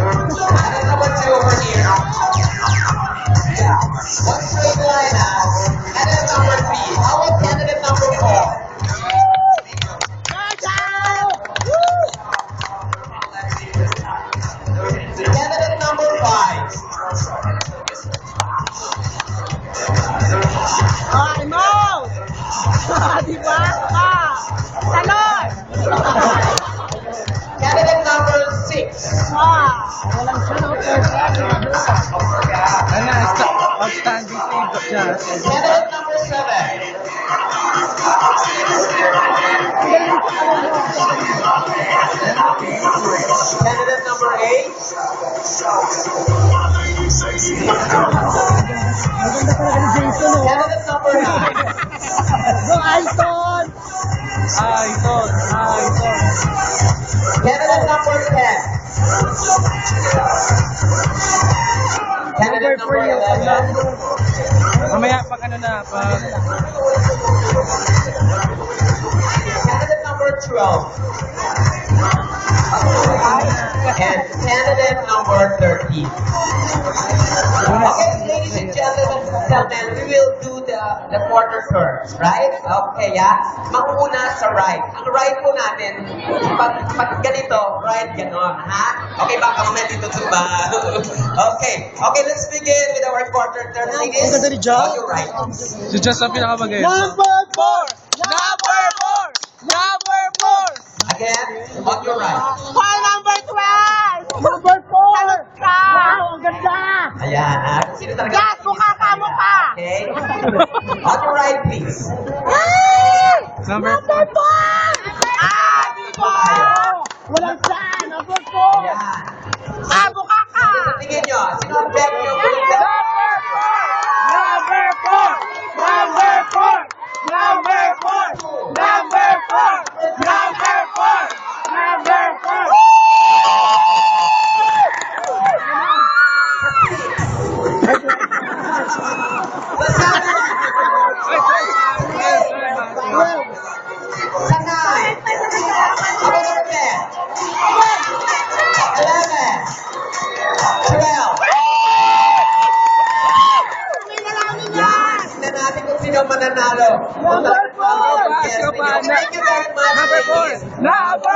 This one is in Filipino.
Candidate number 2 over here. Yeah. One straight line as candidate number 3. How about candidate number 4? Candidate number 5. Ay, mo! Diba? Salon! Candidate number 6. Walang salon. Ano, outstanding save just. Candidate number 7. Candidate number 8. Maganda pala ni Jason, oh. Candidate number 9. Go, Alton! Ito. Candidate number 10. Candidate number 11. Mamaya pag ano na, pag... Candidate number 12. And candidate number 13. Okay, ladies and gentlemen, we will do the quarter turns, right? Okay, yeah? Manguna sa right. Ang right po natin, pag ganito, right, ganon, ha? Okay, baka mamaya dito tumba. Okay, let's begin with our quarter turn, ladies. Ang ganda ni John. On your right. Si Just ang pinakamagay. Number 4! Number 4! Number 4! Again, on your right. Call number 12! Number 4! Wow, ang ganda! Ayan, ha? Sino talaga? Yes, mukha ka, mukha! Okay. On your right, please. Number 4. 4! Di ba? Walang saan! Number 4! Ayan. Mukha ka! Tingin nyo, sino ang bet nyo? Number 4! Number 4! Number 4! Number 4! Number 4! Number 4! Sanay! How about number 10? 11? 12? Yan! Tignan natin kung sino ang mananalo. Number 4! Yes, thank you very much. Number 4. Number